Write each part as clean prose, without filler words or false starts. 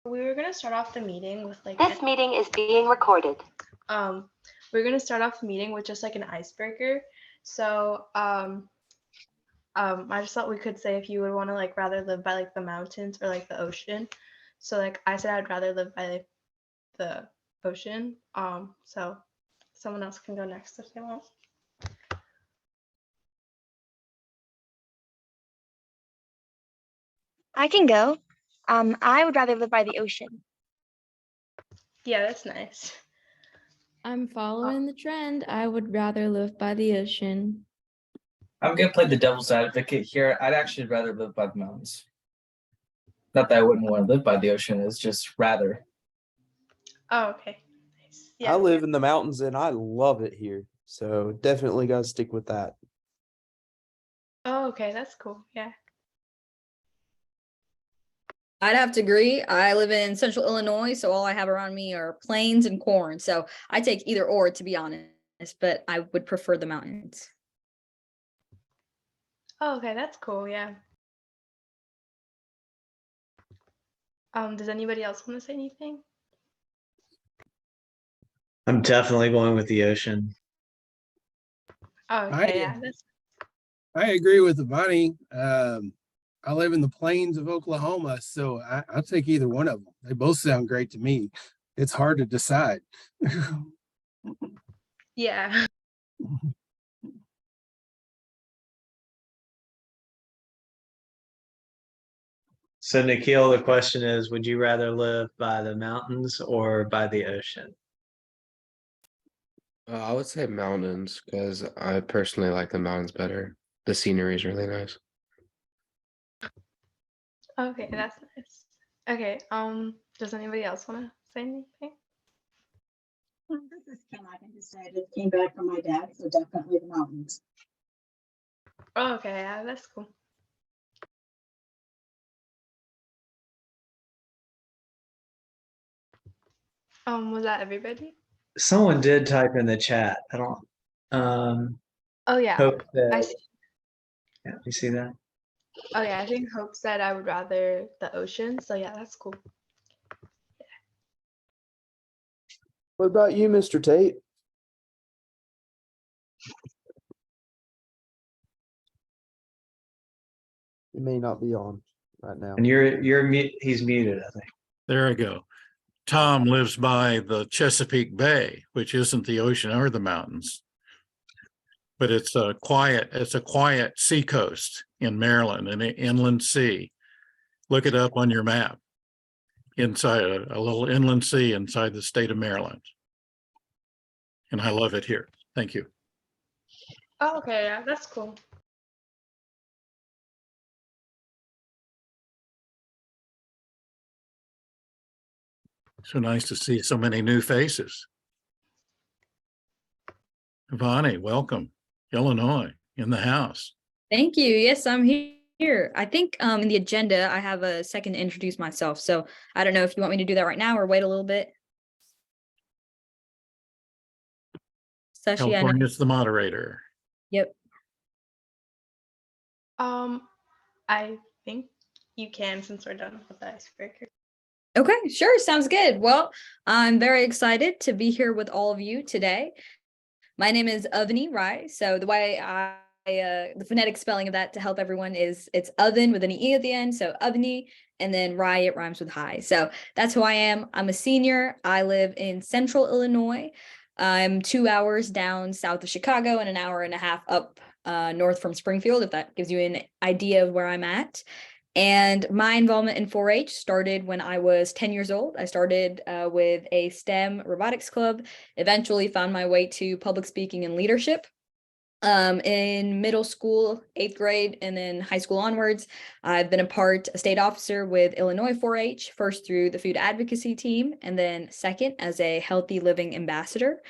We were gonna start off the meeting with This meeting is being recorded. we're gonna start off the meeting with just like an icebreaker. So I just thought we could say if you would want to like rather live by like the mountains or like the ocean. So like I said I'd rather live by like the ocean. So someone else can go next if they want. I can go. I would rather live by the ocean. Yeah, that's nice. I'm following the trend. I would rather live by the ocean. I'm gonna play the devil's advocate here. I'd actually rather live by the mountains. Not that I wouldn't want to live by the ocean, it's just rather. Oh, okay. Nice. Yeah. I live in the mountains and I love it here. So definitely gotta stick with that. Oh, okay, that's cool. Yeah. I'd have to agree. I live in central Illinois, so all I have around me are plains and corn. So I take either or, to be honest, but I would prefer the mountains. Oh, okay, that's cool. Yeah. Does anybody else want to say anything? I'm definitely going with the ocean. Oh, okay, yeah. I agree with Ivani. I live in the plains of Oklahoma, so I'll take either one of them. They both sound great to me. It's hard to decide. Yeah. So Nikhil, the question is, would you rather live by the mountains or by the ocean? I would say mountains because I personally like the mountains better. The scenery is really nice. Okay, that's nice. Okay, does anybody else want to say anything? This is Kim. I can decide. It came back from my dad, so definitely the mountains. Oh, okay, yeah, that's cool. Was that everybody? Someone did type in the chat. I don't Oh yeah. hope that I see. Yeah, you see that? Oh yeah, I think Hope said I would rather the ocean. So yeah, that's cool. What about you, Mr. Tate? You may not be on right now. And he's muted, I think. There I go. Tom lives by the Chesapeake Bay, which isn't the ocean or the mountains, but it's a quiet seacoast in Maryland, an inland sea. Look it up on your map. Inside a little inland sea inside the state of Maryland. And I love it here. Thank you. Oh, okay, yeah, that's cool. So nice to see so many new faces. Ivani, welcome. Illinois in the house. Thank you. Yes, I'm here. I think in the agenda, I have a second to introduce myself. So I don't know if you want me to do that right now or wait a little bit. California's the moderator. Yep. I think you can since we're done with the icebreaker. Okay, sure. Sounds good. Well, I'm very excited to be here with all of you today. My name is Avani Rai. So the way the phonetic spelling of that to help everyone is it's oven with an E at the end. So Avani, and then Rai, it rhymes with high. So that's who I am. I'm a senior. I live in central Illinois. I'm 2 hours down south of Chicago and an hour and a half up north from Springfield, if that gives you an idea of where I'm at. And my involvement in 4-H started when I was 10 years old. I started with a STEM robotics club, eventually found my way to public speaking and leadership. In middle school, 8th grade, and then high school onwards, I've been a state officer with Illinois 4-H, first through the food advocacy team, and then second as a healthy living ambassador.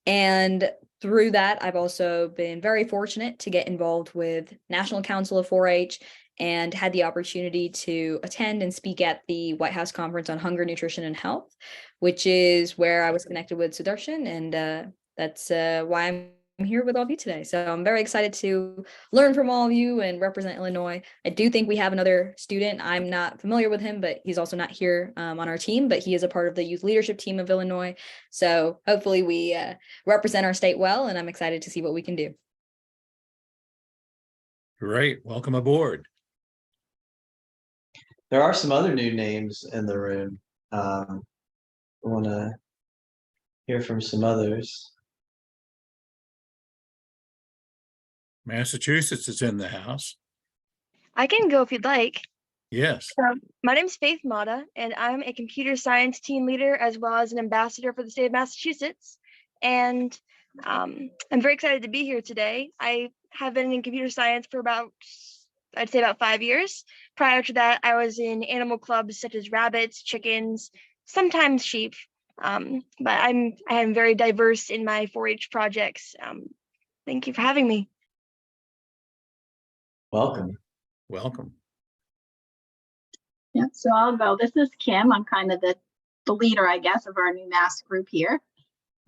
And through that, I've also been very fortunate to get involved with National Council of 4-H and had the opportunity to attend and speak at the White House Conference on Hunger, Nutrition, and Health, which is where I was connected with Sudarshan, and that's why I'm here with all of you today. So I'm very excited to learn from all of you and represent Illinois. I do think we have another student. I'm not familiar with him, but he's also not here on our team, but he is a part of the youth leadership team of Illinois. So hopefully we represent our state well, and I'm excited to see what we can do. Great. Welcome aboard. There are some other new names in the room. I want to hear from some others. Massachusetts is in the house. I can go if you'd like. Yes. My name's Faith Mata, and I'm a computer science team leader as well as an ambassador for the state of Massachusetts. And I'm very excited to be here today. I have been in computer science for I'd say about 5 years. Prior to that, I was in animal clubs such as rabbits, chickens, sometimes sheep. But I am very diverse in my 4-H projects. Thank you for having me. Welcome. Welcome. Yeah, so I'll go. This is Kim. I'm kind of the leader, I guess, of our new mass group here.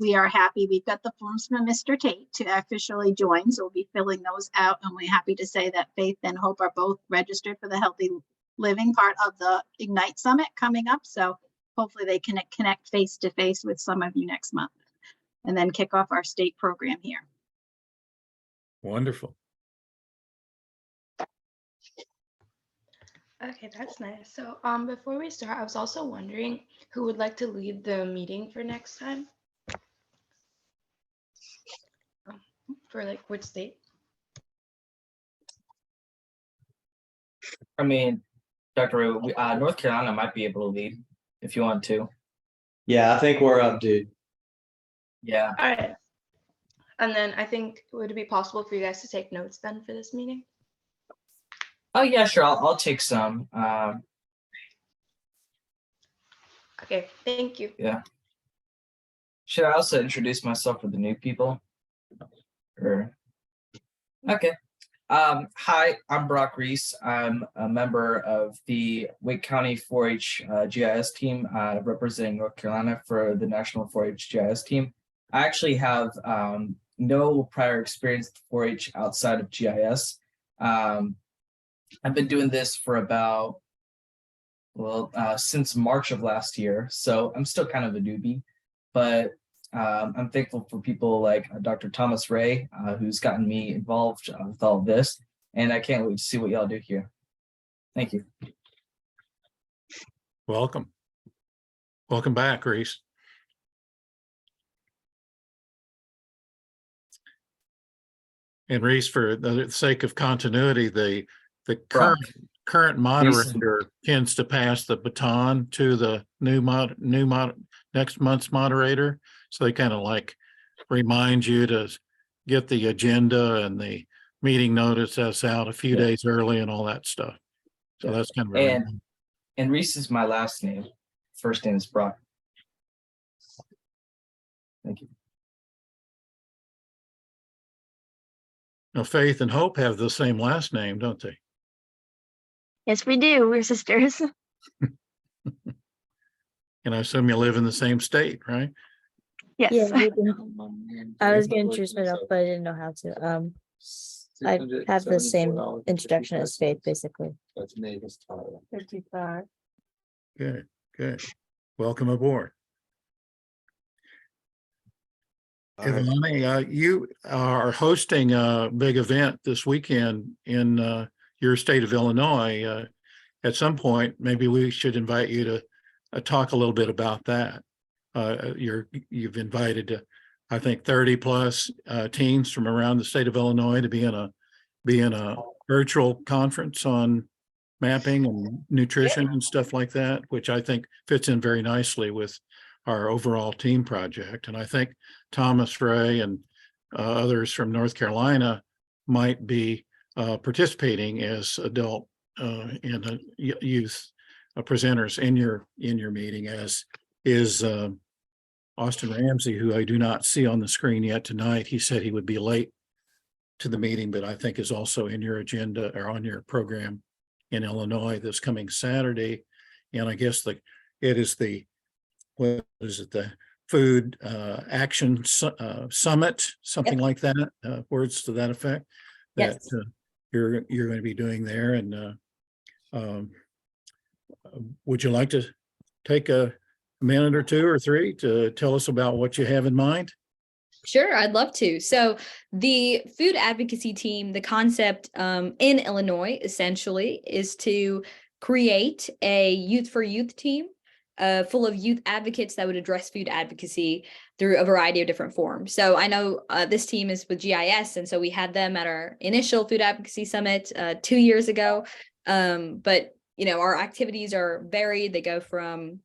We are happy. We've got the forms from Mr. Tate to officially join, so we'll be filling those out. And we're happy to say that Faith and Hope are both registered for the Healthy Living part of the Ignite Summit coming up. So hopefully they can connect face to face with some of you next month and then kick off our state program here. Wonderful. Okay, that's nice. So before we start, I was also wondering who would like to lead the meeting for next time? For like which state? I mean, Dr. Ray, North Carolina might be able to lead if you want to. Yeah, I think we're up, dude. Yeah. All right. And then I think, would it be possible for you guys to take notes then for this meeting? Oh yeah, sure. I'll take some. Okay, thank you. Yeah. Should I also introduce myself for the new people? Or okay. Hi, I'm Brock Reese. I'm a member of the Wake County 4-H GIS team, representing North Carolina for the National 4-H GIS team. I actually have no prior experience with 4-H outside of GIS. I've been doing this for about, since March of last year. So I'm still kind of a newbie, but I'm thankful for people like Dr. Thomas Ray, who's gotten me involved with all of this. And I can't wait to see what y'all do here. Thank you. Welcome. Welcome back, Reese. And Reese, for the sake of continuity, the current moderator tends to pass the baton to the next month's moderator. So they kind of like remind you to get the agenda and the meeting notices out a few days early and all that stuff. So that's kind of and Reese is my last name. First name is Brock. Thank you. Now, Faith and Hope have the same last name, don't they? Yes, we do. We're sisters. And I assume you live in the same state, right? Yes. Yeah, I was gonna introduce myself, but I didn't know how to. I have the same introduction as Faith, basically. 55. Good, good. Welcome aboard. Ivani, you are hosting a big event this weekend in your state of Illinois. At some point, maybe we should invite you to talk a little bit about that. You've invited, I think, 30 plus teens from around the state of Illinois to be in a virtual conference on mapping and nutrition and stuff like that, which I think fits in very nicely with our overall team project. And I think Thomas Ray and others from North Carolina might be participating as adult and youth presenters in your meeting, as is Austin Ramsey, who I do not see on the screen yet tonight. He said he would be late to the meeting, but I think is also in your agenda or on your program in Illinois this coming Saturday. And I guess what is it, the food summit, something like that, words to that effect, that Yes. you're going to be doing there. And would you like to take a minute or two or three to tell us about what you have in mind? Sure, I'd love to. So the food advocacy team, the concept in Illinois essentially is to create a youth for youth team full of youth advocates that would address food advocacy through a variety of different forms. So I know this team is with GIS, and so we had them at our initial food advocacy summit 2 years ago. But you know, our activities are varied. They go from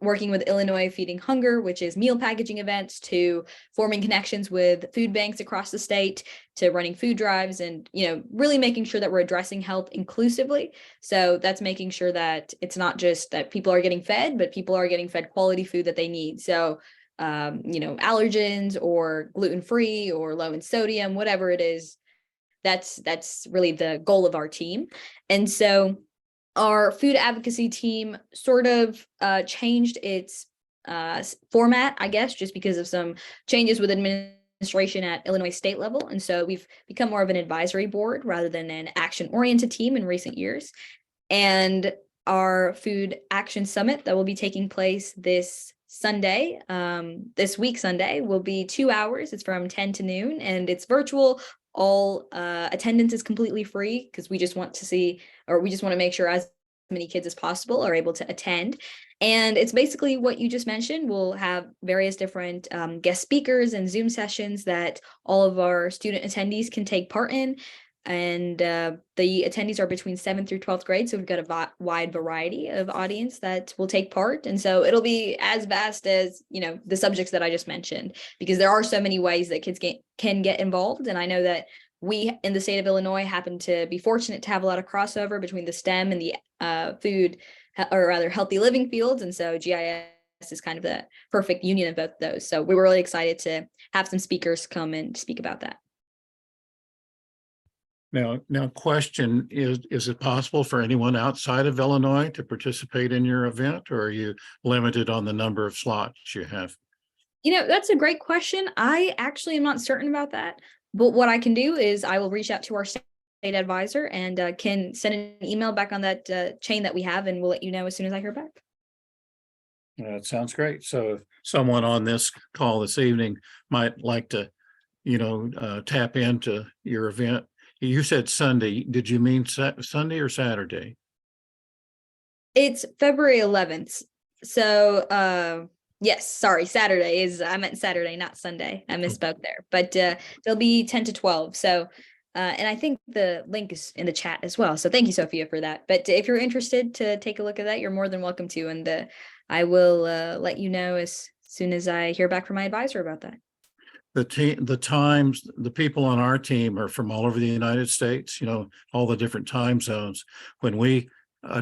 working with Illinois Feeding Hunger, which is meal packaging events, to forming connections with food banks across the state, to running food drives, and, you know, really making sure that we're addressing health inclusively. So that's making sure that it's not just that people are getting fed, but people are getting fed quality food that they need. So, you know, allergens or gluten-free or low in sodium, whatever it is, that's really the goal of our team. And so our food advocacy team sort of changed its format, I guess, just because of some changes with administration at Illinois state level. And so we've become more of an advisory board rather than an action-oriented team in recent years. And our food action summit that will be taking place this Sunday, this week Sunday, will be 2 hours. It's from 10 to noon, and it's virtual. All attendance is completely free because we just want to see, or we just want to make sure as many kids as possible are able to attend. And it's basically what you just mentioned. We'll have various different guest speakers and Zoom sessions that all of our student attendees can take part in. And the attendees are between 7th through 12th grade. So we've got a wide variety of audience that will take part. And so it'll be as vast as, you know, the subjects that I just mentioned, because there are so many ways that kids can get involved. And I know that we in the state of Illinois happen to be fortunate to have a lot of crossover between the STEM and the food, or rather healthy living fields. And so GIS is kind of the perfect union of both of those. So we were really excited to have some speakers come and speak about that. Now, question is it possible for anyone outside of Illinois to participate in your event, or are you limited on the number of slots you have? You know, that's a great question. I actually am not certain about that, but what I can do is I will reach out to our state advisor and can send an email back on that chain that we have, and we'll let you know as soon as I hear back. That sounds great. So if someone on this call this evening might like to, you know, tap into your event. You said Sunday. Did you mean Sunday or Saturday? It's February 11th. So yes, sorry, Saturday is, I meant Saturday, not Sunday. I misspoke there, but they'll be 10 to 12. So and I think the link is in the chat as well. So thank you, Sophia, for that. But if you're interested to take a look at that, you're more than welcome to. And I will let you know as soon as I hear back from my advisor about that. The people on our team are from all over the United States, you know, all the different time zones. When we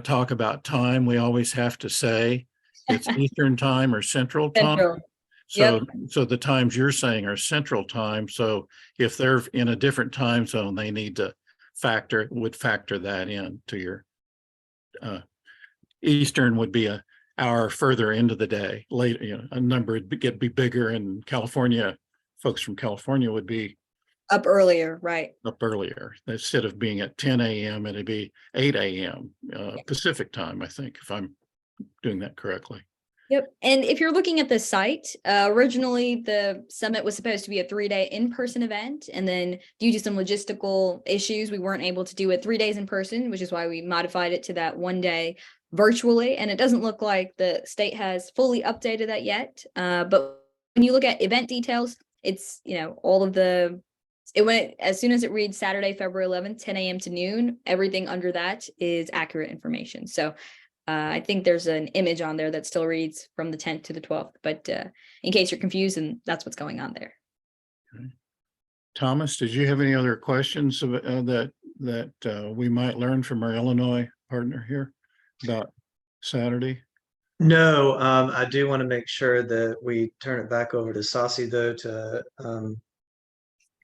talk about time, we always have to say it's Eastern time or Central time. Central. So the times you're saying are Central time. So if they're in a different time zone, they need to factor that in to your Eastern would be an hour further into the day. Later, you know, a number would be bigger, and California. Folks from California would be up earlier, right? Up earlier. Instead of being at 10 a.m., it'd be 8 a.m. Pacific time, I think, if I'm doing that correctly. Yep. And if you're looking at the site, originally the summit was supposed to be a 3-day in-person event. And then due to some logistical issues, we weren't able to do it 3 days in person, which is why we modified it to that 1 day virtually. And it doesn't look like the state has fully updated that yet. But when you look at event details, it's, you know, all of it went as soon as it reads Saturday, February 11th, 10 a.m. to noon, everything under that is accurate information. So I think there's an image on there that still reads from the 10th to the 12th, but in case you're confused, and that's what's going on there. Okay. Thomas, did you have any other questions that we might learn from our Illinois partner here about Saturday? No, I do want to make sure that we turn it back over to Saucy though to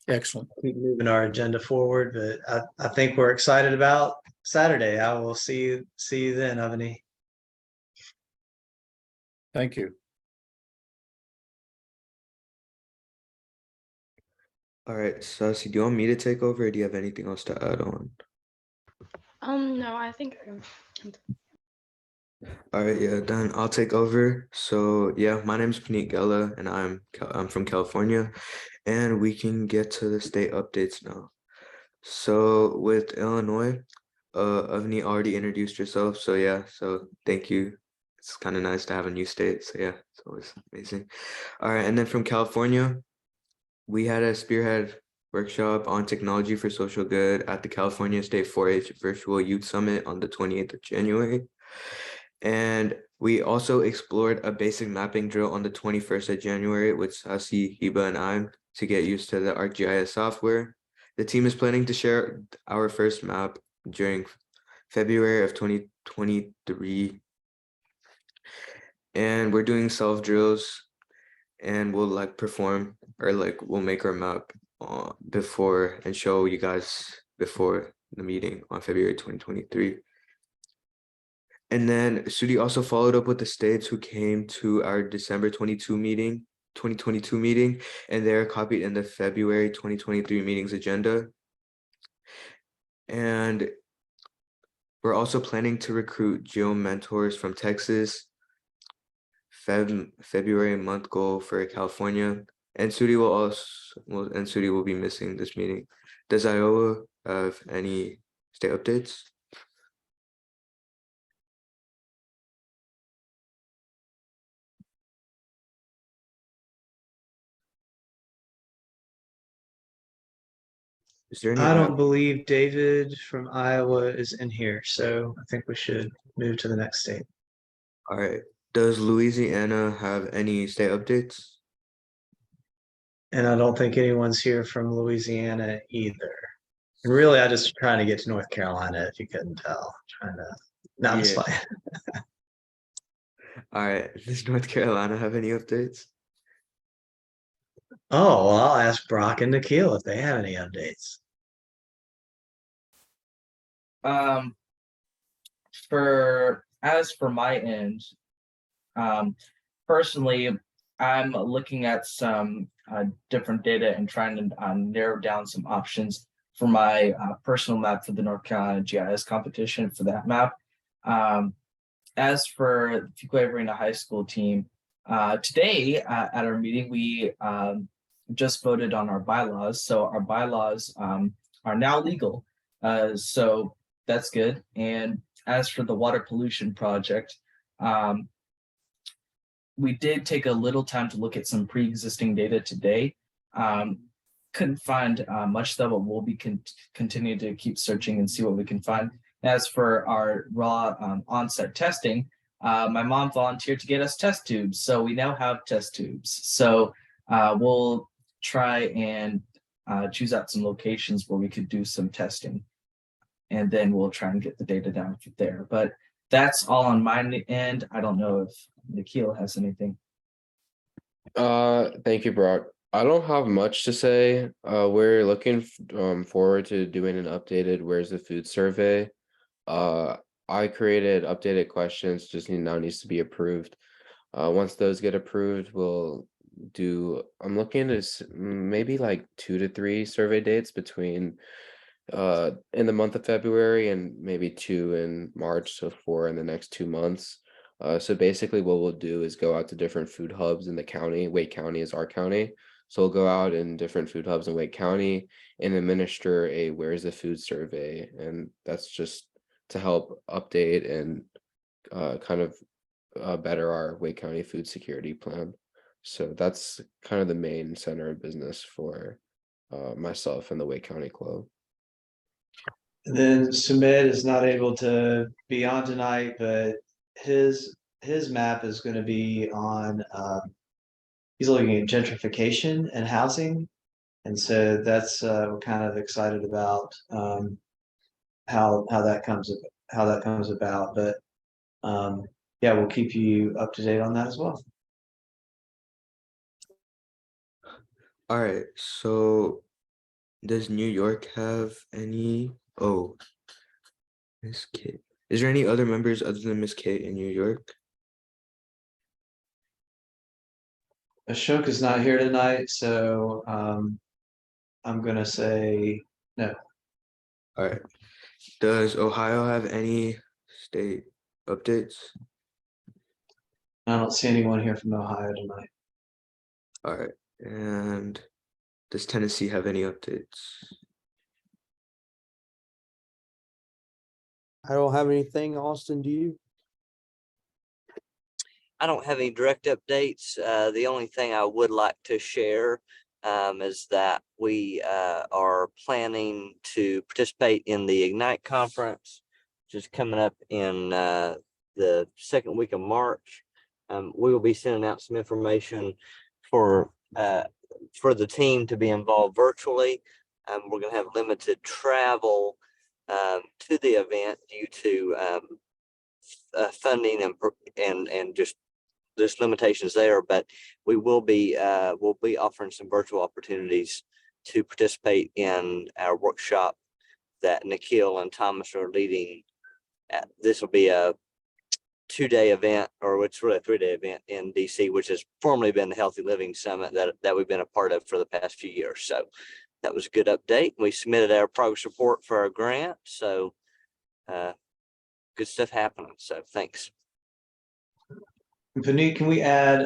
excellent keep moving our agenda forward. But I think we're excited about Saturday. I will see you then, Avani. Thank you. All right, Sassy, do you want me to take over or do you have anything else to add on? No, I think All right, yeah, then I'll take over. So yeah, my name is Puneet Gela and I'm from California, and we can get to the state updates now. So with Illinois, Avni already introduced yourself, so yeah, so thank you. It's kind of nice to have a new state, so yeah, it's always amazing. All right, and then from California, we had a spearhead workshop on technology for social good at the California State 4-H Virtual Youth Summit on the 28th of January. And we also explored a basic mapping drill on the 21st of January with Sasi, Hiba, and I to get used to the ArcGIS software. The team is planning to share our first map during February of 2023. And we're doing self drills, and we'll like perform or like we'll make our map before and show you guys before the meeting on February 2023. And then Sudi also followed up with the states who came to our December 2022 meeting, and they're copied in the February 2023 meeting's agenda. And we're also planning to recruit geo mentors from Texas, February month goal for California. And Sudi will be missing this meeting. Does Iowa have any state updates? Is there any I map? don't believe David from Iowa is in here, so I think we should move to the next state. All right. Does Louisiana have any state updates? And I don't think anyone's here from Louisiana either. And really, I just trying to get to North Carolina, if you couldn't tell. Trying to, no, I'm just Yeah. playing. All right. Does North Carolina have any updates? Oh, well, I'll ask Brock and Nikhil if they have any updates. As for my end, personally, I'm looking at some different data and trying to narrow down some options for my personal map for the North Carolina GIS competition for that map. As for the Fuquay Arena High School team, today at our meeting, we just voted on our bylaws. So our bylaws are now legal. So that's good. And as for the water pollution project, we did take a little time to look at some pre-existing data today. Couldn't find much though, but we'll be continue to keep searching and see what we can find. As for our raw on-site testing, my mom volunteered to get us test tubes, so we now have test tubes. So we'll try and choose out some locations where we could do some testing, and then we'll try and get the data down from there. But that's all on my end. I don't know if Nikhil has anything. Thank you, Brock. I don't have much to say. We're looking forward to doing an updated Where's the Food survey. I created updated questions, just now needs to be approved. Once those get approved, we'll do, I'm looking at maybe like 2 to 3 survey dates between in the month of February and maybe 2 in March, so 4 in the next 2 months. So basically what we'll do is go out to different food hubs in the county. Wake County is our county. So we'll go out in different food hubs in Wake County and administer a Where's the Food survey. And that's just to help update and kind of better our Wake County food security plan. So that's kind of the main center of business for myself and the Wake County Club. Then Sumit is not able to be on tonight, but his map is going to be on he's looking at gentrification and housing, and so that's we're kind of excited about how that comes about. But yeah, we'll keep you up to date on that as well. All right, so does New York have any? Oh, Miss Kate. Is there any other members other than Miss Kate in New York? Ashok is not here tonight, so I'm gonna say no. All right. Does Ohio have any state updates? I don't see anyone here from Ohio tonight. All right. And does Tennessee have any updates? I don't have anything. Austin, do you? I don't have any direct updates. The only thing I would like to share is that we are planning to participate in the Ignite conference, which is coming up in the second week of March. We will be sending out some information for the team to be involved virtually. We're going to have limited travel to the event due to funding and just there's limitations there, but we will be we'll be offering some virtual opportunities to participate in our workshop that Nikhil and Thomas are leading. This will be a 2-day event, or it's really a 3-day event in DC, which has formerly been the Healthy Living Summit that we've been a part of for the past few years. So that was a good update. We submitted our progress report for our grant. So good stuff happening. So thanks. Vineet, can we add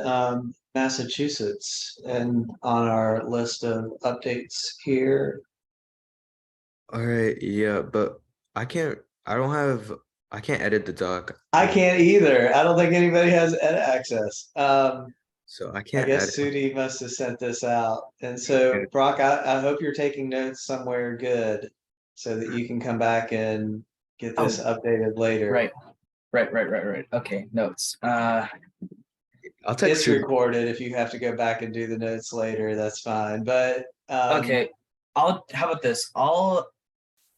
Massachusetts and on our list of updates here? All right, yeah, but I can't edit the doc. I can't either. I don't think anybody has edit access. So I I can't guess edit. Sudi must have sent this out. And so Brock, I hope you're taking notes somewhere good so that you can come back and get this updated later. Right. Okay, notes. I'll text It's you. recorded. If you have to go back and do the notes later, that's fine. But Okay, how about this? I'll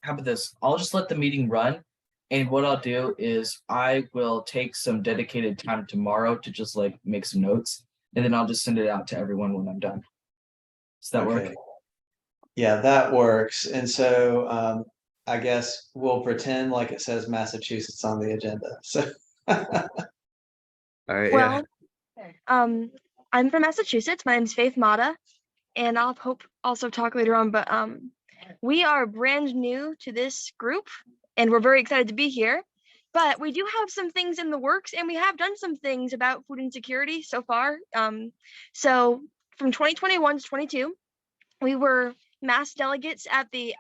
just let the meeting run. And what I'll do is I will take some dedicated time tomorrow to just like make some notes. And then I'll just send it out to everyone when I'm done. Does that work? okay. Yeah, that works. And so I guess we'll pretend like it says Massachusetts on the agenda. So All right, Well, I'm from Massachusetts. My name's Faith Mata, and I'll hope also talk later on. But we are brand new to this group, and we're very excited to be here. But we do have some things in the works, and we have done some things about food insecurity so far. So from 2021 to 22, we were mass delegates at the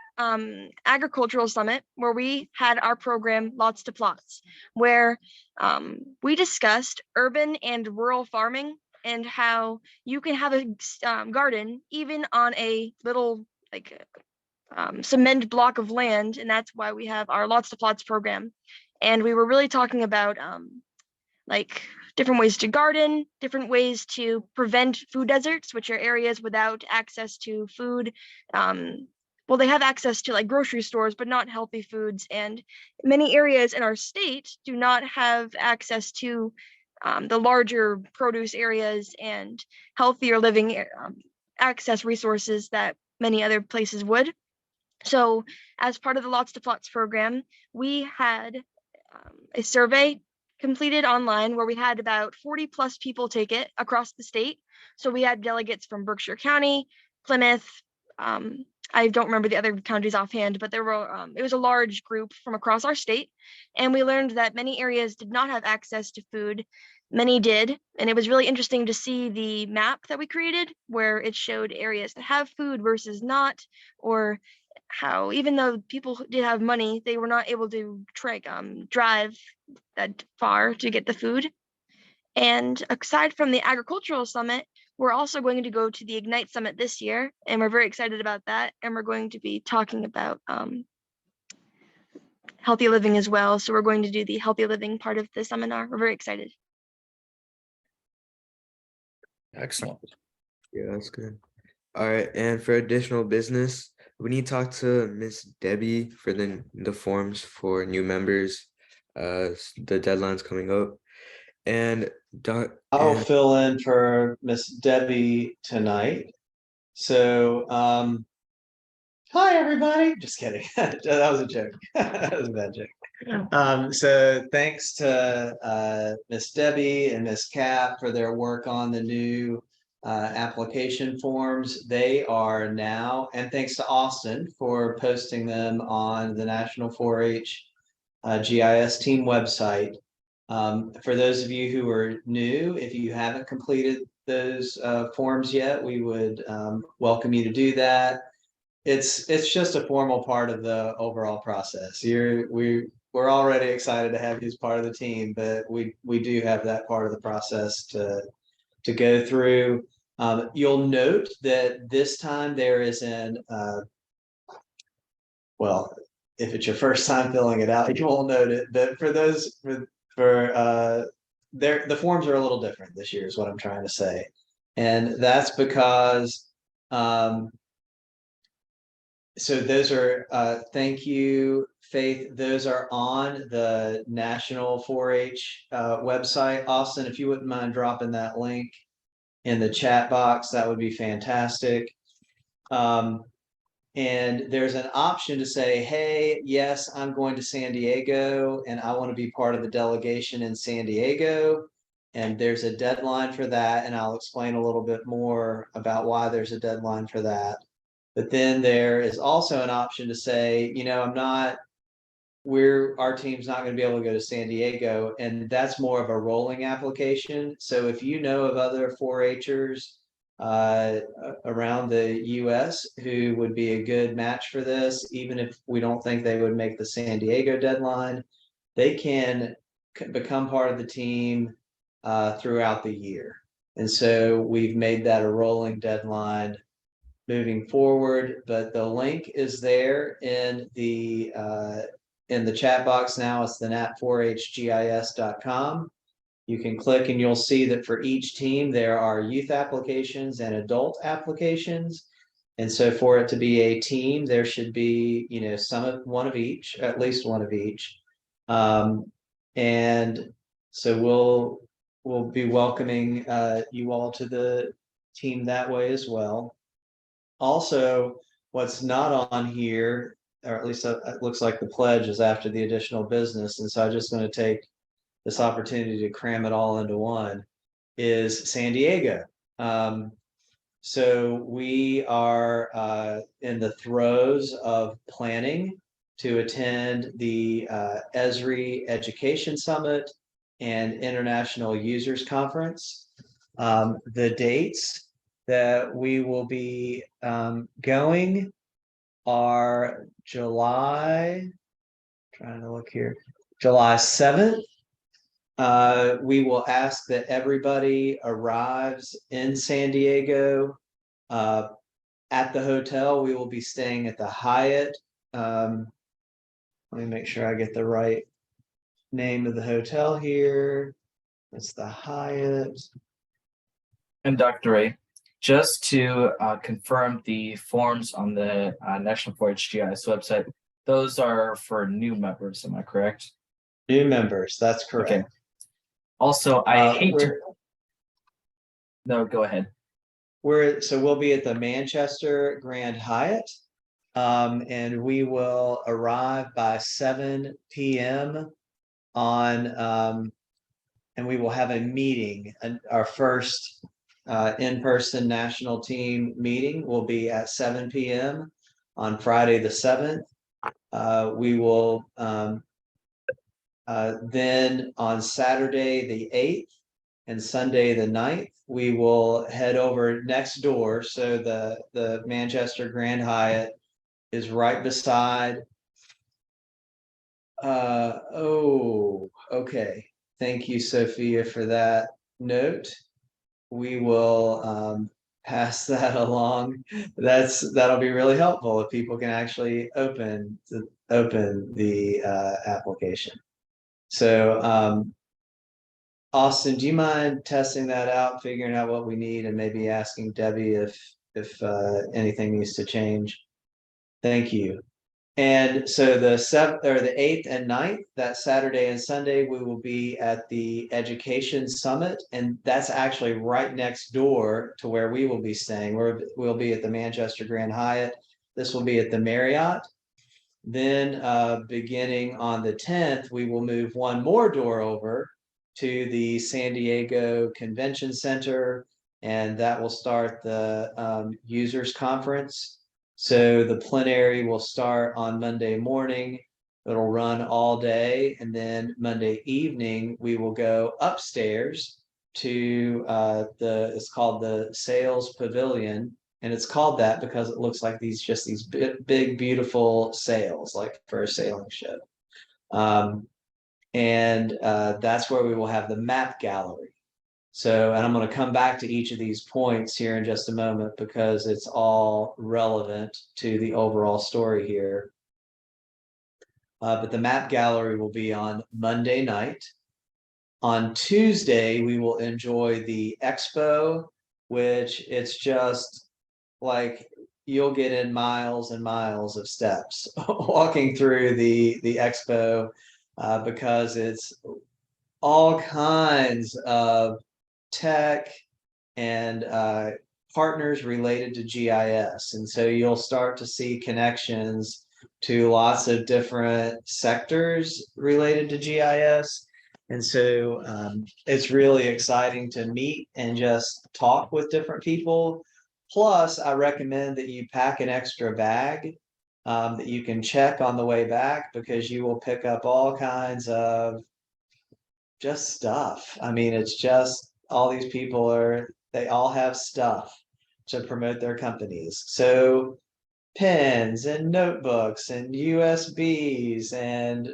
agricultural summit, where we had our program Lots to Plots, where we discussed urban and rural farming and how you can have a garden even on a little like cement block of land, and that's why we have our Lots to Plots program. And we were really talking about like different ways to garden, different ways to prevent food deserts, which are areas without access to food. Well, they have access to like grocery stores, but not healthy foods. And many areas in our state do not have access to the larger produce areas and healthier living access resources that many other places would. So as part of the Lots to Plots program, we had a survey completed online where we had about 40 plus people take it across the state. So we had delegates from Berkshire County, Plymouth. I don't remember the other counties offhand, but there were it was a large group from across our state. And we learned that many areas did not have access to food. Many did. And it was really interesting to see the map that we created where it showed areas that have food versus not, or how even though people did have money, they were not able to drive that far to get the food. And aside from the agricultural summit, we're also going to go to the Ignite Summit this year, and we're very excited about that. And we're going to be talking about healthy living as well. So we're going to do the healthy living part of the seminar. We're very excited. Excellent. Yeah, that's good. All right, and for additional business, we need to talk to Miss Debbie for the forms for new members. The deadline's coming up. And I'll fill in for Miss Debbie tonight. So hi everybody. Just kidding. That was a joke. That was a bad joke. So thanks to Miss Debbie and Miss Kat for their work on the new application forms. They are now, and thanks to Austin for posting them on the National 4-H GIS team website. For those of you who are new, if you haven't completed those forms yet, we would welcome you to do that. It's just a formal part of the overall process. We're already excited to have you as part of the team, but we do have that part of the process to go through. You'll note that this time there is well, if it's your first time filling it out, you won't note it. But for those the forms are a little different this year, is what I'm trying to say, and that's because so those are thank you, Faith. Those are on the National 4-H website. Austin, if you wouldn't mind dropping that link in the chat box, that would be fantastic. And there's an option to say, hey, yes, I'm going to San Diego and I want to be part of the delegation in San Diego. And there's a deadline for that. And I'll explain a little bit more about why there's a deadline for that. But then there is also an option to say, our team's not going to be able to go to San Diego. And that's more of a rolling application. So if you know of other 4-Hers around the US who would be a good match for this, even if we don't think they would make the San Diego deadline, they can become part of the team throughout the year. And so we've made that a rolling deadline moving forward, but the link is there in the chat box now. It's the nat4hgis.com. You can click and you'll see that for each team, there are youth applications and adult applications. And so for it to be a team, there should be, one of each, at least one of each. And so we'll be welcoming you all to the team that way as well. Also, what's not on here, or at least it looks like the pledge is after the additional business. And so I'm just going to take this opportunity to cram it all into one, is San Diego. So we are in the throes of planning to attend the Esri Education Summit and International Users Conference. The dates that we will be going are July 7th. We will ask that everybody arrives in San Diego at the hotel. We will be staying at the Hyatt. Let me make sure I get the right name of the hotel here. It's the Hyatt. And Dr. Ray, just to confirm the forms on the National 4-H GIS website, those are for new members, am I correct? New members, that's correct. Okay. Also, I hate to... No, go ahead. We'll be at the Manchester Grand Hyatt, and we will arrive by 7 p.m. and we will have a meeting. And our first in-person national team meeting will be at 7 p.m. on Friday the 7th. We will then on Saturday the 8th and Sunday the 9th, we will head over next door. So the Manchester Grand Hyatt is right beside. Okay. Thank you, Sophia, for that note. We will pass that along. That'll be really helpful if people can actually open the application. So Austin, do you mind testing that out, figuring out what we need, and maybe asking Debbie if anything needs to change? Thank you. And so the 7th or the 8th and 9th, that Saturday and Sunday, we will be at the Education Summit, and that's actually right next door to where we will be staying. We'll be at the Manchester Grand Hyatt. This will be at the Marriott. Then beginning on the 10th, we will move one more door over to the San Diego Convention Center. and that will start the users conference. So the plenary will start on Monday morning. It'll run all day, and then Monday evening we will go upstairs to it's called the Sales Pavilion, and it's called that because it looks like these big beautiful sails, like for a sailing ship. And that's where we will have the map gallery. So, and I'm going to come back to each of these points here in just a moment because it's all relevant to the overall story here. But the map gallery will be on Monday night. On Tuesday, we will enjoy the expo, which it's just like you'll get in miles and miles of steps walking through the expo because it's all kinds of tech and partners related to GIS. And so you'll start to see connections to lots of different sectors related to GIS. And so it's really exciting to meet and just talk with different people. Plus, I recommend that you pack an extra bag that you can check on the way back because you will pick up all kinds of just stuff. I mean, it's just all these people they all have stuff to promote their companies. So pens and notebooks and USBs and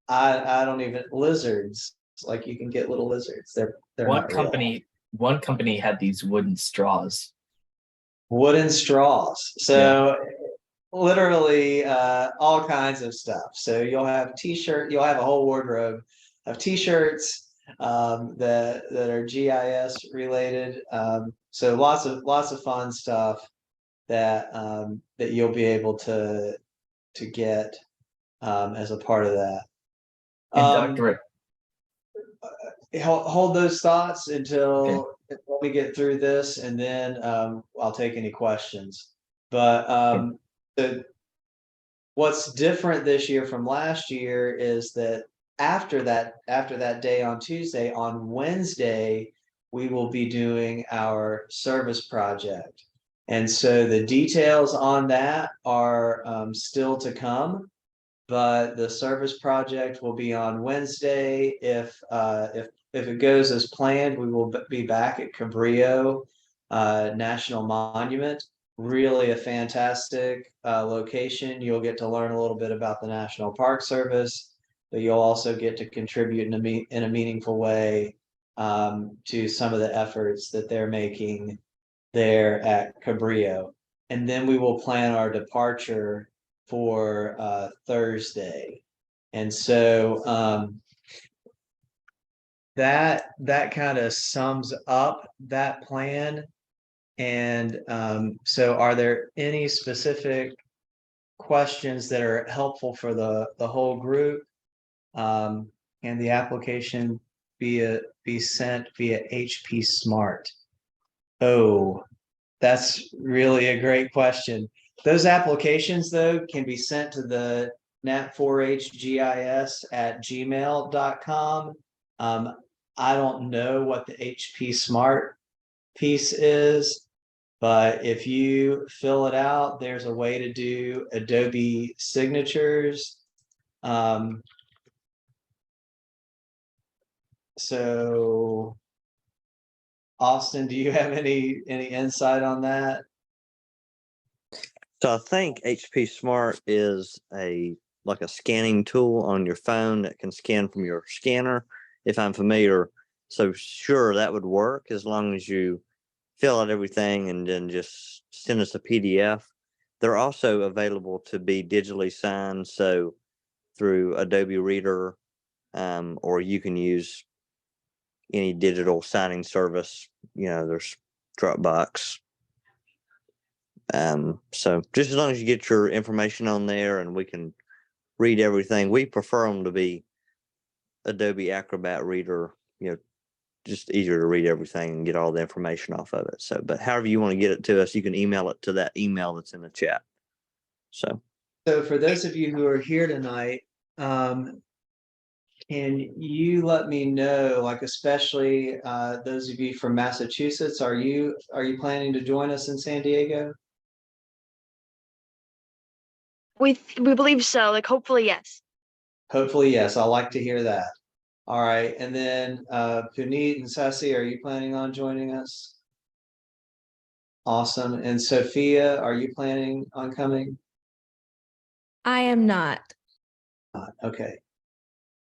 I don't even lizards. Like you can get little lizards. They're One not real. company had these wooden straws. Wooden straws. So literally all kinds of stuff. So you'll have you'll have a whole wardrobe of t-shirts that are GIS related. So lots of fun stuff that that you'll be able to get as a part of that. And Dr. Hold those thoughts until we get through this, and then I'll take any questions. But what's different this year from last year is that after that day on Tuesday, on Wednesday, we will be doing our service project. And so the details on that are still to come, but the service project will be on Wednesday. If it goes as planned, we will be back at Cabrillo National Monument. Really a fantastic location. You'll get to learn a little bit about the National Park Service, but you'll also get to contribute in a meaningful way to some of the efforts that they're making there at Cabrillo. And then we will plan our departure for Thursday. And so that kind of sums up that plan. And so are there any specific questions that are helpful for the whole group? And the application be sent via HP Smart? Oh, that's really a great question. Those applications, though, can be sent to the nat4hgis@gmail.com. I don't know what the HP Smart piece is, but if you fill it out, there's a way to do Adobe signatures. So Austin, do you have any insight on that? So I think HP Smart is like a scanning tool on your phone that can scan from your scanner, if I'm familiar. So sure, that would work as long as you fill out everything and then just send us a PDF. They're also available to be digitally signed, so through Adobe Reader, or you can use any digital signing service. There's Dropbox. So just as long as you get your information on there and we can read everything, we prefer them to be Adobe Acrobat Reader, just easier to read everything and get all the information off of it. So, but however you want to get it to us, you can email it to that email that's in the chat. So for those of you who are here tonight, can you let me know, like especially those of you from Massachusetts, are you planning to join us in San Diego? We believe so, like hopefully, yes. Hopefully, yes. I like to hear that. All right, and then Puneet and Sasi, are you planning on joining us? Awesome. And Sophia, are you planning on coming? I am not. Okay.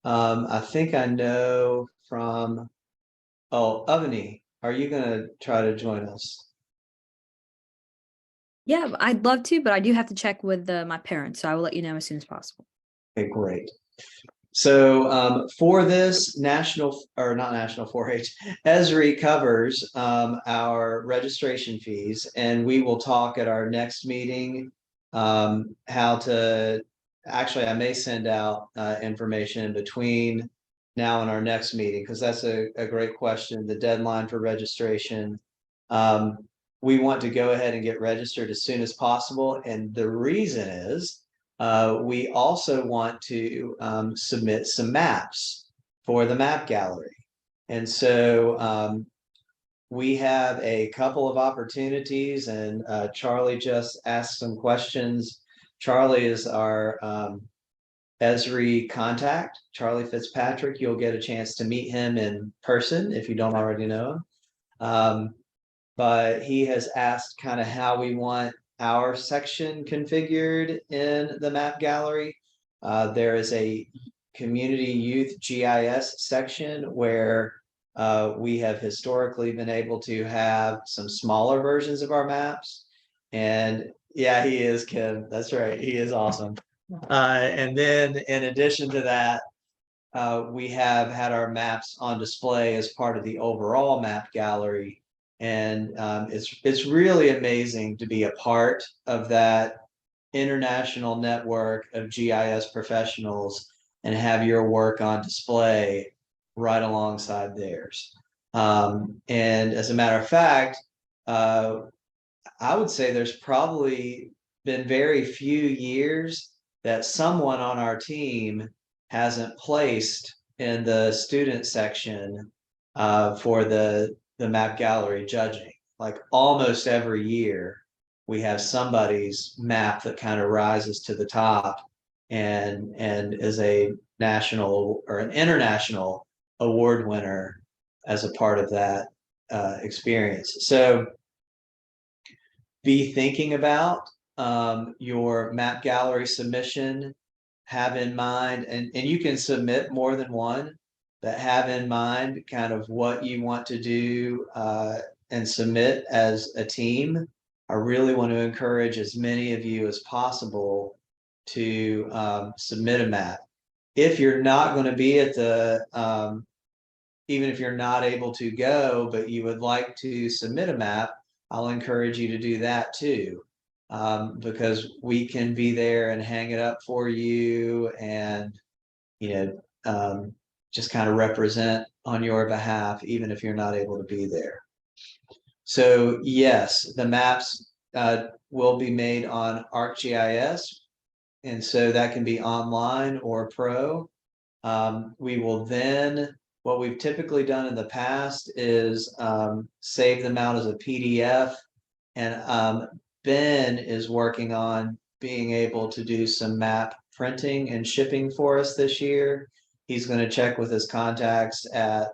I think I know from, oh, Avani, are you gonna try to join us? Yeah, I'd love to, but I do have to check with my parents, so I will let you know as soon as possible. Okay, great. So for this national, or not national 4-H, Esri covers our registration fees, and we will talk at our next meeting how to, actually, I may send out information in between now and our next meeting, because that's a great question. The deadline for registration. We want to go ahead and get registered as soon as possible. And the reason is we also want to submit some maps for the map gallery. And so we have a couple of opportunities, and Charlie just asked some questions. Charlie is our Esri contact, Charlie Fitzpatrick. You'll get a chance to meet him in person if you don't already know him. But he has asked kind of how we want our section configured in the map gallery. There is a community youth GIS section where we have historically been able to have some smaller versions of our maps. And yeah, he is, Kim. That's right. He is awesome. And then in addition to that, we have had our maps on display as part of the overall map gallery. And it's really amazing to be a part of that international network of GIS professionals and have your work on display right alongside theirs. And as a matter of fact, I would say there's probably been very few years that someone on our team hasn't placed in the student section for the map gallery judging. Like almost every year, we have somebody's map that kind of rises to the top and is a national or an international award winner as a part of that experience. So be thinking about your map gallery submission, have in mind, and you can submit more than one, but have in mind kind of what you want to do and submit as a team. I really want to encourage as many of you as possible to submit a map. If you're not going to be at the, even if you're not able to go, but you would like to submit a map, I'll encourage you to do that too, because we can be there and hang it up for you and, just kind of represent on your behalf, even if you're not able to be there. So yes, the maps will be made on ArcGIS, and so that can be online or pro. We will then, what we've typically done in the past is save them out as a PDF. And Ben is working on being able to do some map printing and shipping for us this year. He's going to check with his contacts at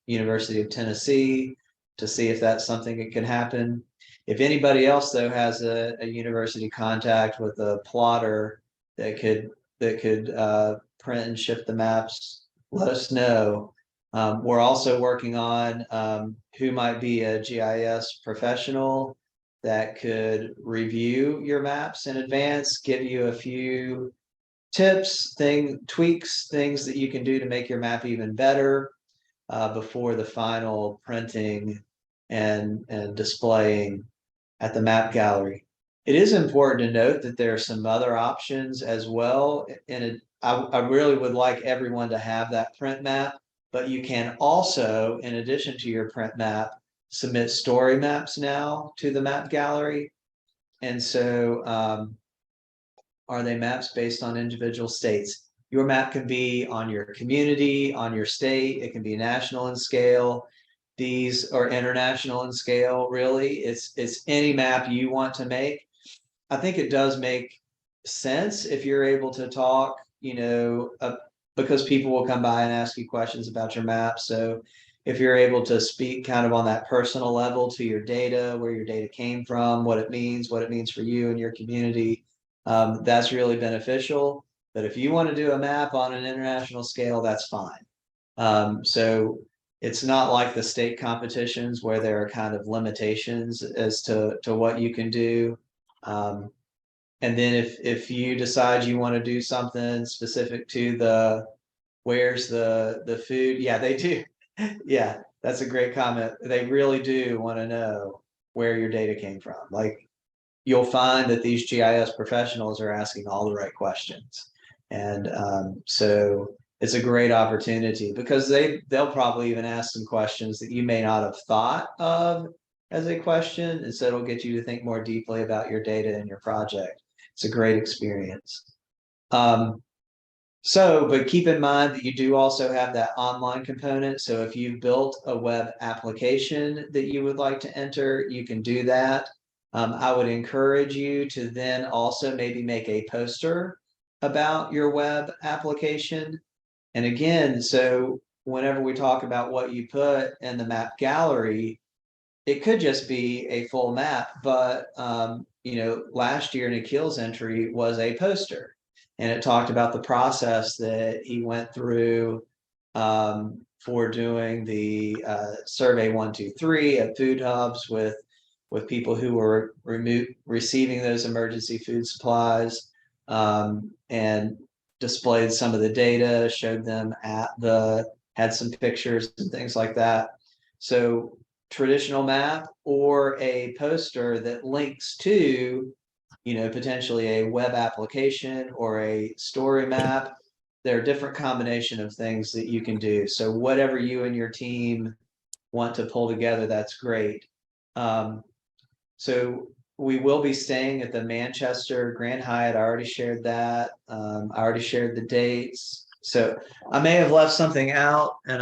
University of Tennessee to see if that's something that can happen. If anybody else though has a university contact with a plotter that could print and ship the maps, let us know. We're also working on who might be a GIS professional that could review your maps in advance, give you a few tips, tweaks, things that you can do to make your map even better before the final printing and displaying at the map gallery. It is important to note that there are some other options as well. And I really would like everyone to have that print map, but you can also, in addition to your print map, submit story maps now to the map gallery. And so are they maps based on individual states? your map can be on your community, on your state, it can be national in scale. These are international in scale, really. It's any map you want to make. I think it does make sense if you're able to talk, because people will come by and ask you questions about your map. So if you're able to speak kind of on that personal level to your data, where your data came from, what it means for you and your community, that's really beneficial. But if you want to do a map on an international scale, that's fine. So it's not like the state competitions where there are kind of limitations as to what you can do. And then if you decide you want to do something specific to where's the food, yeah, they do. Yeah, that's a great comment. They really do want to know where your data came from. Like, you'll find that these GIS professionals are asking all the right questions. And so it's a great opportunity because they'll probably even ask some questions that you may not have thought of as a question. And so it'll get you to think more deeply about your data and your project. It's a great experience. But keep in mind that you do also have that online component. So if you've built a web application that you would like to enter, you can do that. I would encourage you to then also maybe make a poster about your web application. And again, so whenever we talk about what you put in the map gallery, it could just be a full map, but last year Nikhil's entry was a poster, and it talked about the process that he went through for doing the survey 123 at food hubs with people who were receiving those emergency food supplies, and displayed some of the data, showed them had some pictures and things like that. So traditional map or a poster that links to, potentially a web application or a story map. There are different combination of things that you can do. So whatever you and your team want to pull together, that's great. So we will be staying at the Manchester Grand Hyatt. I already shared that. I already shared the dates. So I may have left something out, but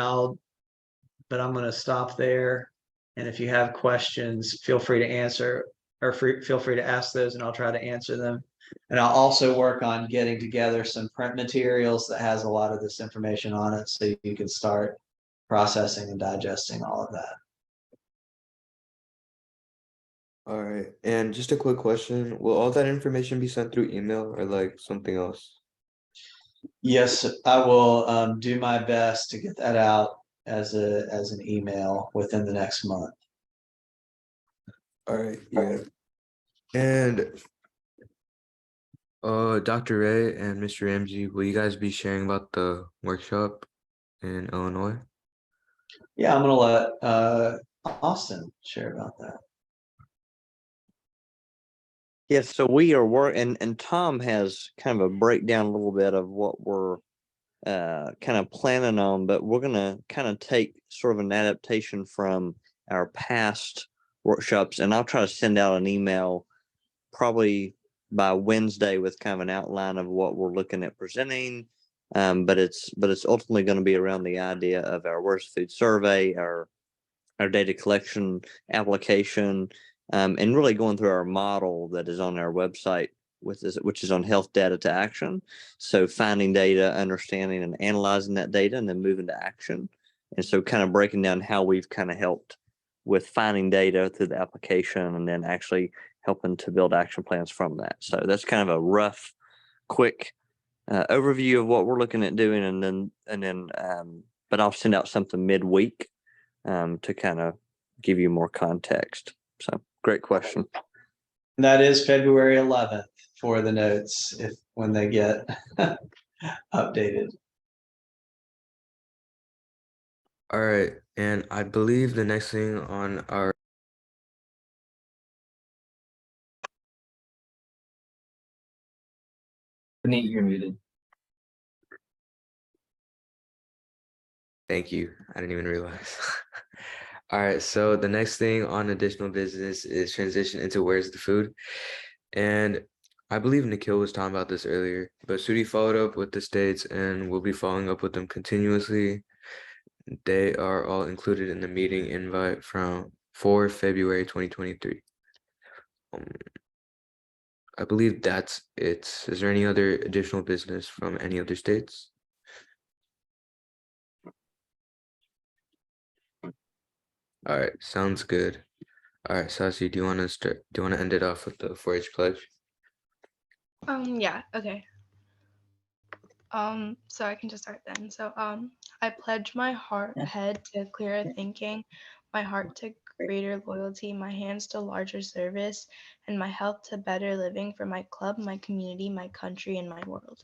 I'm going to stop there. And if you have questions, feel free to answer or feel free to ask those, and I'll try to answer them. And I'll also work on getting together some print materials that has a lot of this information on it, so you can start processing and digesting all of that. All right. And just a quick question. Will all that information be sent through email or like something else? Yes, I will do my best to get that out as an email within the next month. All right, yeah. And Dr. Ray and Mr. Ramsey, will you guys be sharing about the workshop in Illinois? Yeah, I'm gonna let Austin share about that. Yes, so we are and Tom has kind of a breakdown a little bit of what we're kind of planning on, but we're gonna kind of take sort of an adaptation from our past workshops, and I'll try to send out an email probably by Wednesday with kind of an outline of what we're looking at presenting. But it's ultimately going to be around the idea of our Where's Food survey, our data collection application, and really going through our model that is on our website which is on health data to action. So finding data, understanding and analyzing that data, and then moving to action. And so kind of breaking down how we've kind of helped with finding data through the application, and then actually helping to build action plans from that. So that's kind of a rough, quick overview of what we're looking at doing, and then but I'll send out something midweek to kind of give you more context. So great question. And that is February 11th for the notes when they get updated. All right, and I believe the next thing on our Benita, you're muted. Thank you. I didn't even realize. All right, so the next thing on additional business is transition into Where's the Food. And I believe Nikhil was talking about this earlier, but Sudi followed up with the states and we'll be following up with them continuously. They are all included in the meeting invite for February 2023. I believe that's it. Is there any other additional business from any other states? All right, sounds good. All right, Sasi, do you want to start? Do you want to end it off with the 4-H pledge? Yeah, okay. So I can just start then. So I pledge my head to clearer thinking, my heart to greater loyalty, my hands to larger service, and my health to better living for my club, my community, my country, and my world.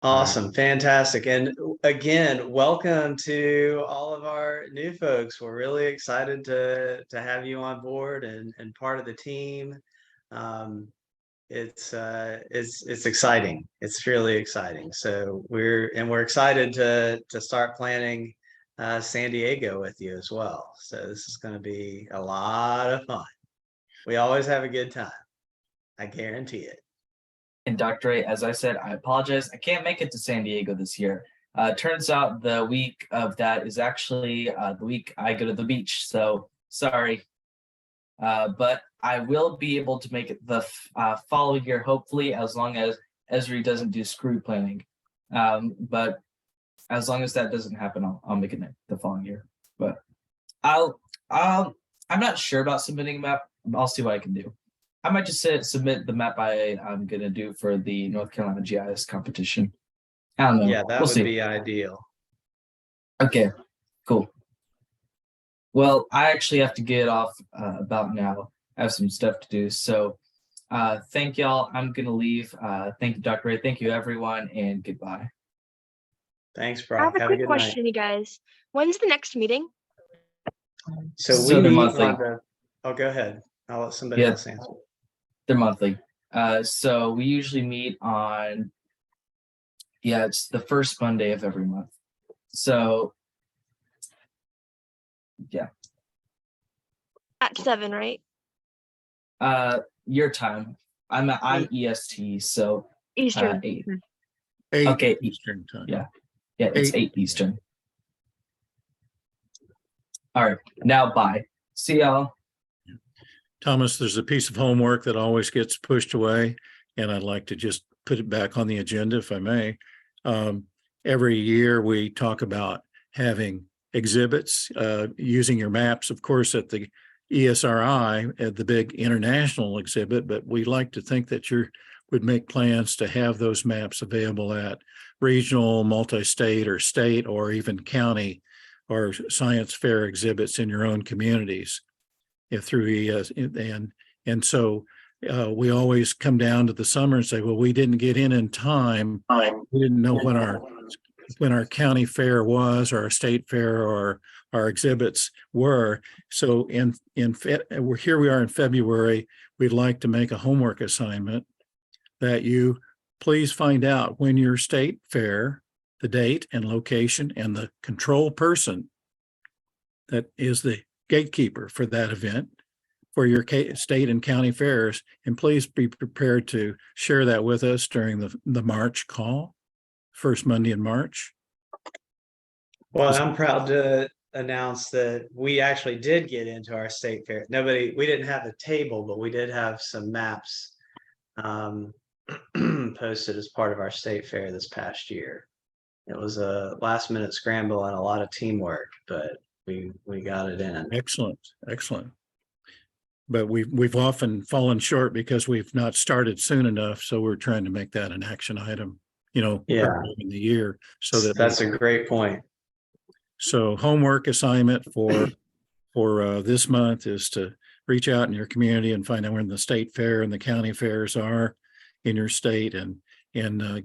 Awesome, fantastic. And again, welcome to all of our new folks. We're really excited to have you on board and part of the team. It's exciting. It's really exciting. So we're excited to start planning San Diego with you as well. So this is going to be a lot of fun. We always have a good time. I guarantee it. And Dr. A, as I said, I apologize. I can't make it to San Diego this year. Turns out the week of that is actually the week I go to the beach. So sorry. But I will be able to make it the following year, hopefully, as long as Esri doesn't do screw planning. But as long as that doesn't happen, I'll make it the following year. But I'm not sure about submitting a map. I'll see what I can do. I might just submit the map I'm gonna do for the North Carolina GIS competition. I don't know. Yeah, that We'll would see. be ideal. Okay, cool. Well, I actually have to get off about now. I have some stuff to do. So thank y'all. I'm gonna leave. Thank you, Dr. Ray. Thank you, everyone, and goodbye. Thanks, I Brock. have a Have a quick good night. question, you guys. When's the next meeting? So we they're meet monthly. on the. Oh, go ahead. I'll let somebody Yeah. else answer. They're monthly. So we usually meet on, it's the first Monday of every month. So yeah. At 7, right? Your time. I'm EST, so Eastern. 8. Okay. 8 Okay. Eastern time. Yeah, it's 8 Eastern. All right, now bye. See y'all. Thomas, there's a piece of homework that always gets pushed away, and I'd like to just put it back on the agenda if I may. Every year we talk about having exhibits, using your maps, of course, at the ESRI, at the big international exhibit, but we like to think that you would make plans to have those maps available at regional, multi-state, or state, or even county or science fair exhibits in your own communities. Through ES, and so we always come down to the summer and say, well, we didn't get in time. We didn't know when our county fair was, or our state fair, or our exhibits were. So here we are in February. We'd like to make a homework assignment that you please find out when your state fair, the date and location, and the control person that is the gatekeeper for that event for your state and county fairs, and please be prepared to share that with us during the March call, first Monday in March. Well, I'm proud to announce that we actually did get into our state fair. We didn't have a table, but we did have some maps posted as part of our state fair this past year. It was a last minute scramble and a lot of teamwork, but we got it in. Excellent. But we've often fallen short because we've not started soon enough. So we're trying to make that an action item, in the year. So that's a great point. So homework assignment for this month is to reach out in your community and find out where the state fair and the county fairs are in your state, and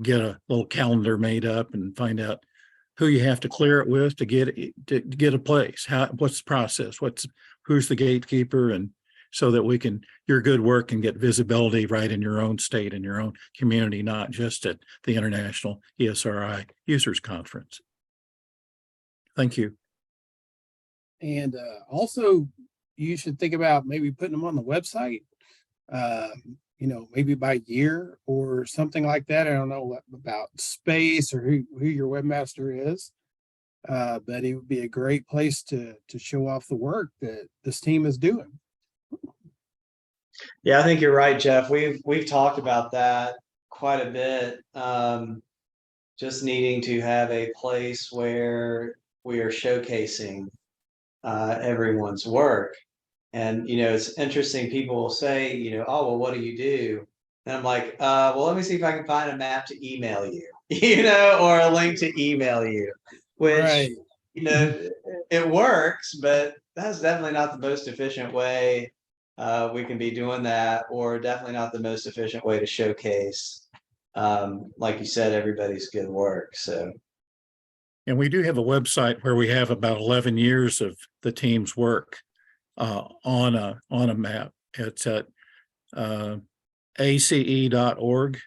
get a little calendar made up and find out who you have to clear it with to get a place. What's the process? Who's the gatekeeper, and so that your good work can get visibility right in your own state and your own community, not just at the International ESRI Users Conference. Thank you. And also, you should think about maybe putting them on the website. Maybe by year or something like that. I don't know about space or who your webmaster is. But it would be a great place to show off the work that this team is doing. Yeah, I think you're right, Jeff. We've talked about that quite a bit. Just needing to have a place where we are showcasing everyone's work. And it's interesting, people will say, oh, well, what do you do? And I'm like, well, let me see if I can find a map to email you, or a link to email you, which, Right. It works, but that's definitely not the most efficient way we can be doing that, or definitely not the most efficient way to showcase, like you said, everybody's good work. So. And we do have a website where we have about 11 years of the team's work on a map. It's at ace.org,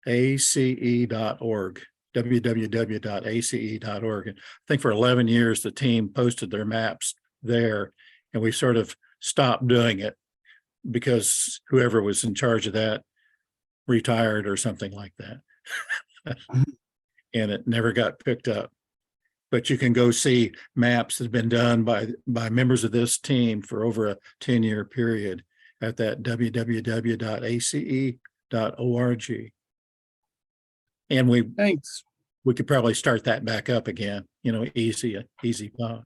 ace.org, www.ace.org. And I think for 11 years, the team posted their maps there, and we sort of stopped doing it because whoever was in charge of that retired or something like that. And it never got picked up. But you can go see maps that have been done by members of this team for over a 10-year period at that www.ace.org. And we could probably start that back up again, easy thought.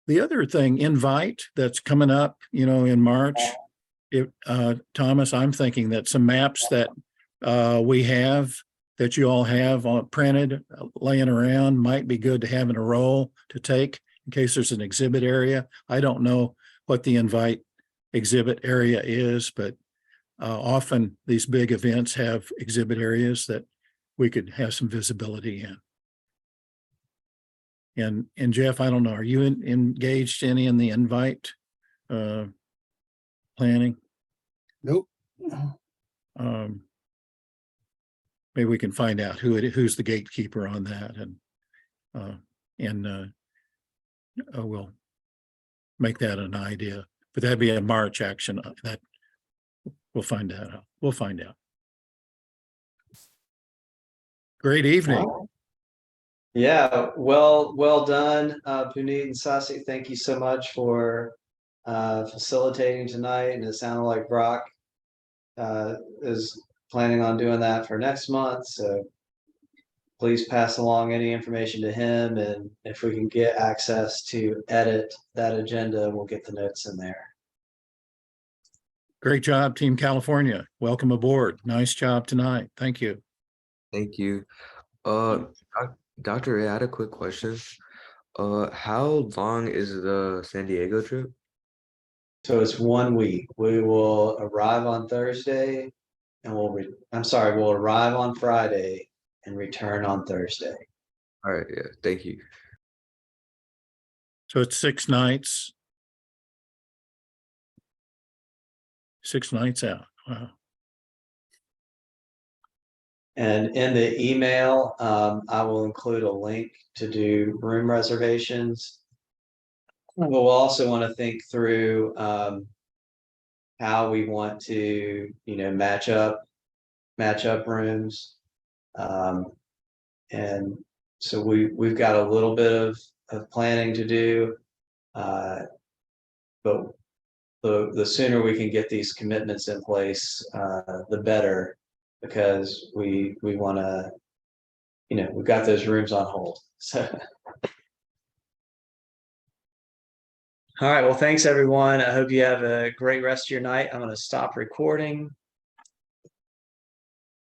The other thing, invite, that's coming up, in March. Thomas, I'm thinking that some maps that we have, that you all have printed, laying around, might be good to have in a roll to take in case there's an exhibit area. I don't know what the invite exhibit area is, but often these big events have exhibit areas that we could have some visibility in. And Jeff, I don't know, are you engaged any in the invite planning? Nope. Maybe we can find out who's the gatekeeper on that, and we'll make that an idea. But that'd be a March action. That we'll find out. We'll find out. Great evening. Yeah, well done, Puneet and Sasi. Thank you so much for facilitating tonight. And it sounded like Brock is planning on doing that for next month. So please pass along any information to him. And if we can get access to edit that agenda, we'll get the notes in there. Great job, Team California. Welcome aboard. Nice job tonight. Thank you. Thank you. Dr. Ray, I had a quick question. How long is the San Diego trip? So it's 1 week. We will arrive on Thursday and we'll arrive on Friday and return on Thursday. All right, yeah, thank you. So it's 6 nights. 6 nights out. Wow. And in the email, I will include a link to do room reservations. We'll also want to think through how we want to, match up rooms. And so we've got a little bit of planning to do, but the sooner we can get these commitments in place, the better, because we want to, we've got those rooms on hold. So. All right. Well, thanks everyone. I hope you have a great rest of your night. I'm going to stop recording.